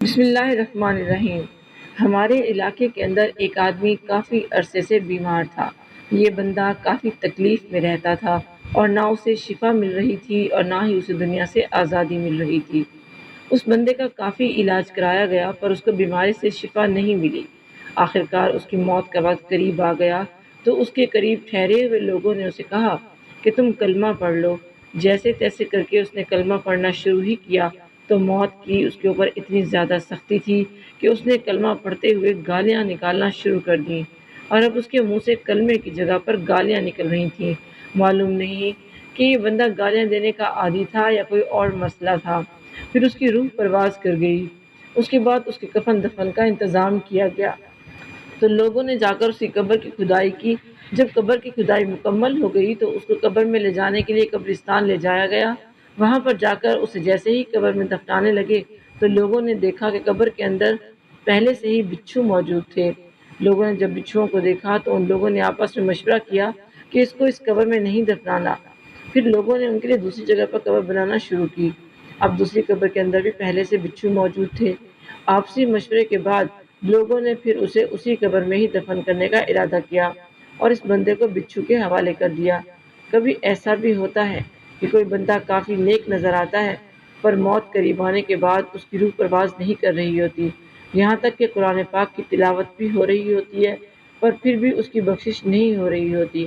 بسم اللہ الرحمن الرحیم۔ ہمارے علاقے کے اندر ایک آدمی کافی عرصے سے بیمار تھا۔ یہ بندہ کافی تکلیف میں رہتا تھا اور نہ اسے شفا مل رہی تھی اور نہ ہی اسے دنیا سے آزادی مل رہی تھی۔ اس بندے کا کافی علاج کرایا گیا پر اس کو بیماری سے شفا نہیں ملی۔ آخرکار اس کی موت کا وقت قریب آ گیا تو اس کے قریب ٹھہرے ہوئے لوگوں نے اسے کہا کہ تم کلمہ پڑھ لو۔ جیسے تیسے کر کے اس نے کلمہ پڑھنا شروع ہی کیا تو موت کی اس کے اوپر اتنی زیادہ سختی تھی کہ اس نے کلمہ پڑھتے ہوئے گالیاں نکالنا شروع کر دیں اور اب اس کے منہ سے کلمے کی جگہ پر گالیاں نکل رہی تھیں۔ معلوم نہیں کہ یہ بندہ گالیاں دینے کا عادی تھا یا کوئی اور مسئلہ تھا۔ پھر اس کی روح پرواز کر گئی۔ اس کے بعد اس کے کفن دفن کا انتظام کیا گیا تو لوگوں نے جا کر اس کی قبر کی کھدائی کی۔ جب قبر کی کھدائی مکمل ہو گئی تو اس کو قبر میں لے جانے کے لیے قبرستان لے جایا گیا۔ وہاں پر جا کر اسے جیسے ہی قبر میں دفنانے لگے تو لوگوں نے دیکھا کہ قبر کے اندر پہلے سے ہی بچھو موجود تھے۔ لوگوں نے جب بچھوؤں کو دیکھا تو ان لوگوں نے آپس میں مشورہ کیا کہ اس کو اس قبر میں نہیں دفنانا۔ پھر لوگوں نے ان کے لیے دوسری جگہ پر قبر بنانا شروع کی۔ اب دوسری قبر کے اندر بھی پہلے سے بچھو موجود تھے۔ آپسی مشورے کے بعد لوگوں نے پھر اسے اسی قبر میں ہی دفن کرنے کا ارادہ کیا اور اس بندے کو بچھو کے حوالے کر دیا۔ کبھی ایسا بھی ہوتا ہے کہ کوئی بندہ کافی نیک نظر آتا ہے پر موت قریب آنے کے بعد اس کی روح پرواز نہیں کر رہی ہوتی، یہاں تک کہ قرآن پاک کی تلاوت بھی ہو رہی ہوتی ہے پر پھر بھی اس کی بخشش نہیں ہو رہی ہوتی۔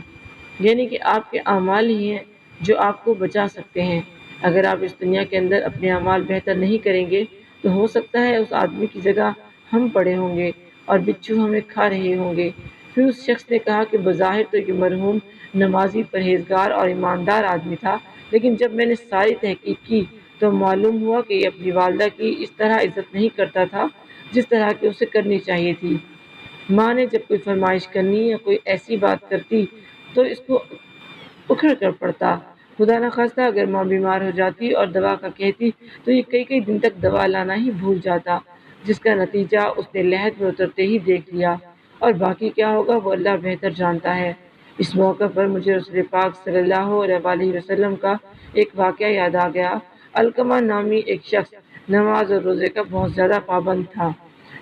یعنی کہ آپ کے اعمال ہی ہیں جو آپ کو بچا سکتے ہیں۔ اگر آپ اس دنیا کے اندر اپنے اعمال بہتر نہیں کریں گے تو ہو سکتا ہے اس آدمی کی جگہ ہم پڑے ہوں گے اور بچھو ہمیں کھا رہے ہوں گے۔ پھر اس شخص نے کہا کہ بظاہر تو یہ مرحوم نمازی پرہیزگار اور ایماندار آدمی تھا، لیکن جب میں نے ساری تحقیق کی تو معلوم ہوا کہ یہ اپنی والدہ کی اس طرح عزت نہیں کرتا تھا جس طرح کی اسے کرنی چاہیے تھی۔ ماں نے جب کوئی فرمائش کرنی یا کوئی ایسی بات کرتی تو اس کو اکھڑ کر پڑتا۔ خدا نخواستہ اگر ماں بیمار ہو جاتی اور دوا کا کہتی تو یہ کئی دن تک دوا لانا ہی بھول جاتا، جس کا نتیجہ اس نے لحد میں اترتے ہی دیکھ لیا، اور باقی کیا ہوگا وہ اللہ بہتر جانتا ہے۔ اس موقع پر مجھے رسول پاک صلی اللہ علیہ وسلم کا ایک واقعہ یاد آ گیا۔ علقمہ نامی ایک شخص نماز اور روزے کا بہت زیادہ پابند تھا۔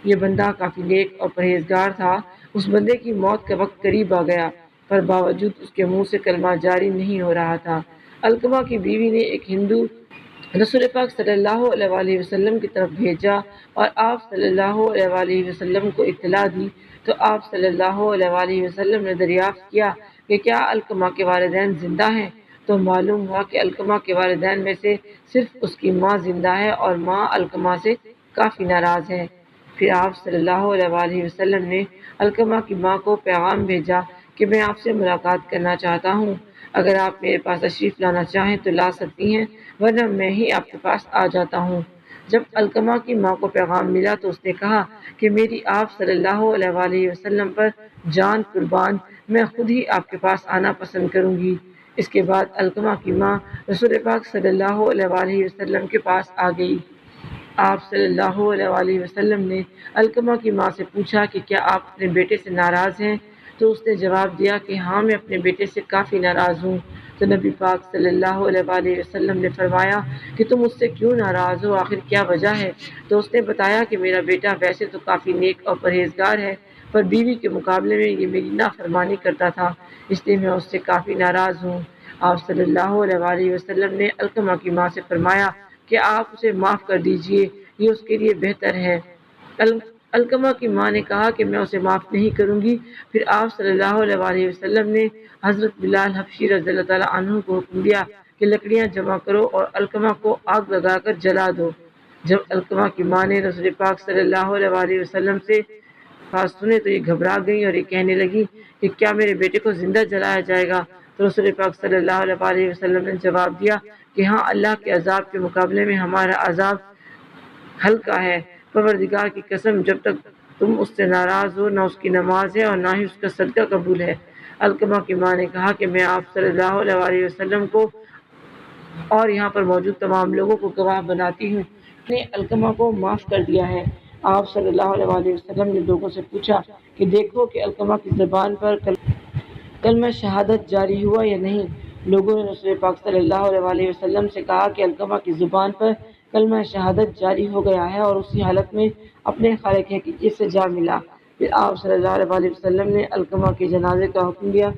یہ بندہ کافی نیک اور پرہیزگار تھا۔ اس بندے کی موت کا وقت قریب آ گیا پر باوجود اس کے منہ سے کلمہ جاری نہیں ہو رہا تھا۔ علقمہ کی بیوی نے ایک ہندو رسول پاک صلی اللہ علیہ وسلم کی طرف بھیجا اور آپ صلی اللہ علیہ وسلم کو اطلاع دی تو آپ صلی اللہ علیہ وسلم نے دریافت کیا کہ کیا علقمہ کے والدین زندہ ہیں، تو معلوم ہوا کہ علقمہ کے والدین میں سے صرف اس کی ماں زندہ ہے اور ماں علقمہ سے کافی ناراض ہے۔ پھر آپ صلی اللہ علیہ وسلم نے علقمہ کی ماں کو پیغام بھیجا کہ میں آپ سے ملاقات کرنا چاہتا ہوں، اگر آپ میرے پاس تشریف لانا چاہیں تو لا سکتی ہیں ورنہ میں ہی آپ کے پاس آ جاتا ہوں۔ جب علقمہ کی ماں کو پیغام ملا تو اس نے کہا کہ میری آپ صلی اللہ علیہ وسلم پر جان قربان، میں خود ہی آپ کے پاس آنا پسند کروں گی۔ اس کے بعد علقمہ کی ماں رسول پاک صلی اللہ علیہ وسلم کے پاس آ گئی۔ آپ صلی اللہ علیہ وسلم نے علقمہ کی ماں سے پوچھا کہ کیا آپ اپنے بیٹے سے ناراض ہیں، تو اس نے جواب دیا کہ ہاں میں اپنے بیٹے سے کافی ناراض ہوں۔ تو نبی پاک صلی اللہ علیہ وسلم نے فرمایا کہ تم اس سے کیوں ناراض ہو، آخر کیا وجہ ہے؟ تو اس نے بتایا کہ میرا بیٹا ویسے تو کافی نیک اور پرہیزگار ہے پر بیوی کے مقابلے میں یہ میری نافرمانی کرتا تھا، اس لیے میں اس سے کافی ناراض ہوں۔ آپ صلی اللہ علیہ وسلم نے علقمہ کی ماں سے فرمایا کہ آپ اسے معاف کر دیجئے، یہ اس کے لیے بہتر ہے۔ علقمہ کی ماں نے کہا کہ میں اسے معاف نہیں کروں گی۔ پھر آپ صلی اللہ علیہ وسلم نے حضرت بلال حبشی رضی اللہ تعالیٰ عنہ کو حکم دیا کہ لکڑیاں جمع کرو اور علقمہ کو آگ لگا کر جلا دو۔ جب علقمہ کی ماں نے رسول پاک صلی اللہ علیہ وسلم سے بات سنے تو یہ گھبرا گئی اور یہ کہنے لگی کہ کیا میرے بیٹے کو زندہ جلایا جائے گا؟ تو رسول پاک صلی اللہ علیہ وسلم نے جواب دیا کہ ہاں، اللہ کے عذاب کے مقابلے میں ہمارا عذاب ہلکا ہے۔ پروردگار کی قسم، جب تک تم اس سے ناراض ہو نہ اس کی نماز ہے اور نہ ہی اس کا صدقہ قبول ہے۔ علقمہ کی ماں نے کہا کہ میں آپ صلی اللہ علیہ وسلم کو اور یہاں پر موجود تمام لوگوں کو گواہ بناتی ہوں کہ نے علقمہ کو معاف کر دیا ہے۔ آپ صلی اللہ علیہ وسلم نے لوگوں سے پوچھا کہ دیکھو کہ علقمہ کی زبان پر کلمہ شہادت جاری ہوا یا نہیں۔ لوگوں نے رسول پاک صلی اللہ علیہ وسلم سے کہا کہ علقمہ کی زبان پر کلمہ شہادت جاری ہو گیا ہے اور اسی حالت میں اپنے خالق حقیقی سے جا ملا۔ پھر آپ صلی اللہ علیہ وسلم نے علقمہ کے جنازے کا حکم دیا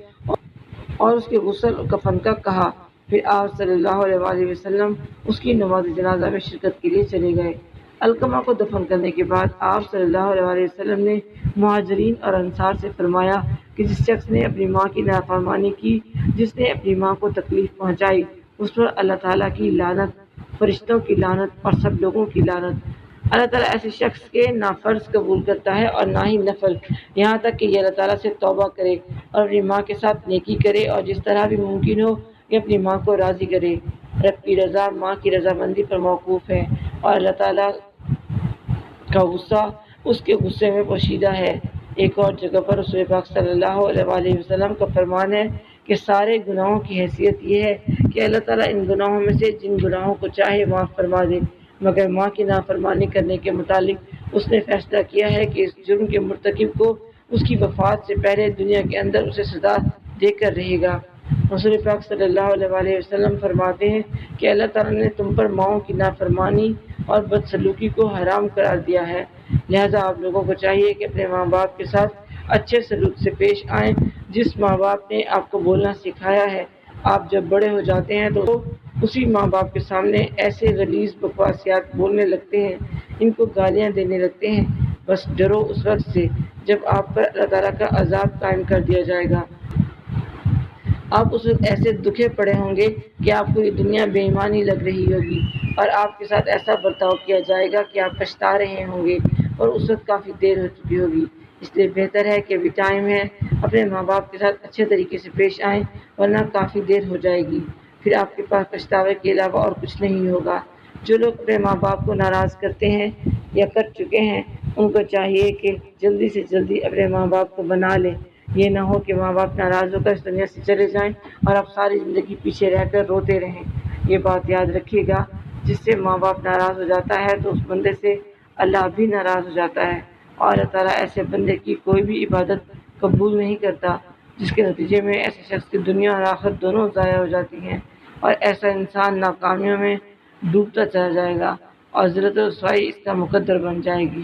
اور اس کے غسل و کفن کا کہا۔ پھر آپ صلی اللہ علیہ وسلم اس کی نماز جنازہ میں شرکت کے لیے چلے گئے۔ علقمہ کو دفن کرنے کے بعد آپ صلی اللہ علیہ وسلم نے مہاجرین اور انصار سے فرمایا کہ جس شخص نے اپنی ماں کی نافرمانی کی، جس نے اپنی ماں کو تکلیف پہنچائی، اس پر اللہ تعالیٰ کی لعنت، فرشتوں کی لعنت اور سب لوگوں کی لعنت۔ اللہ تعالیٰ ایسے شخص کے نہ فرض قبول کرتا ہے اور نہ ہی نفل، یہاں تک کہ یہ اللہ تعالیٰ سے توبہ کرے اور اپنی ماں کے ساتھ نیکی کرے اور جس طرح بھی ممکن ہو کہ اپنی ماں کو راضی کرے۔ رب کی رضا ماں کی رضامندی پر موقوف ہے اور اللہ تعالیٰ کا غصہ اس کے غصے میں پوشیدہ ہے۔ ایک اور جگہ پر رسول پاک صلی اللہ علیہ وسلم کا فرمان ہے کہ سارے گناہوں کی حیثیت یہ ہے کہ اللہ تعالیٰ ان گناہوں میں سے جن گناہوں کو چاہے معاف فرما دے، مگر ماں کی نافرمانی کرنے کے متعلق اس نے فیصلہ کیا ہے کہ اس جرم کے مرتکب کو اس کی وفات سے پہلے دنیا کے اندر اسے سزا دے کر رہے گا۔ رسول پاک صلی اللہ علیہ وسلم فرماتے ہیں کہ اللہ تعالیٰ نے تم پر ماؤں کی نافرمانی اور بدسلوکی کو حرام قرار دیا ہے، لہذا آپ لوگوں کو چاہیے کہ اپنے ماں باپ کے ساتھ اچھے سلوک سے پیش آئیں۔ جس ماں باپ نے آپ کو بولنا سکھایا ہے، آپ جب بڑے ہو جاتے ہیں تو اسی ماں باپ کے سامنے ایسے غلیظ بکواسیات بولنے لگتے ہیں، ان کو گالیاں دینے لگتے ہیں۔ بس ڈرو اس وقت سے جب آپ پر اللہ تعالیٰ کا عذاب قائم کر دیا جائے گا۔ آپ اس وقت ایسے دکھے پڑے ہوں گے کہ آپ کو یہ دنیا بے ایمانی لگ رہی ہوگی اور آپ کے ساتھ ایسا برتاؤ کیا جائے گا کہ آپ پچھتا رہے ہوں گے اور اس وقت کافی دیر ہو چکی ہوگی۔ اس لیے بہتر ہے کہ ابھی ٹائم ہے، اپنے ماں باپ کے ساتھ اچھے طریقے سے پیش آئیں، ورنہ کافی دیر ہو جائے گی، پھر آپ کے پاس پچھتاوے کے علاوہ اور کچھ نہیں ہوگا۔ جو لوگ اپنے ماں باپ کو ناراض کرتے ہیں یا کر چکے ہیں، ان کو چاہیے کہ جلدی سے جلدی اپنے ماں باپ کو بنا لیں۔ یہ نہ ہو کہ ماں باپ ناراض ہو کر اس دنیا سے چلے جائیں اور آپ ساری زندگی پیچھے رہ کر روتے رہیں۔ یہ بات یاد رکھیے گا، جس سے ماں باپ ناراض ہو جاتا ہے تو اس بندے سے اللہ بھی ناراض ہو جاتا ہے، اور اللہ تعالیٰ ایسے بندے کی کوئی بھی عبادت قبول نہیں کرتا، جس کے نتیجے میں ایسے شخص کی دنیا اور آخرت دونوں ضائع ہو جاتی ہیں، اور ایسا انسان ناکامیوں میں ڈوبتا چلا جائے گا اور ذلت و رسوائی اس کا مقدر بن جائے گی۔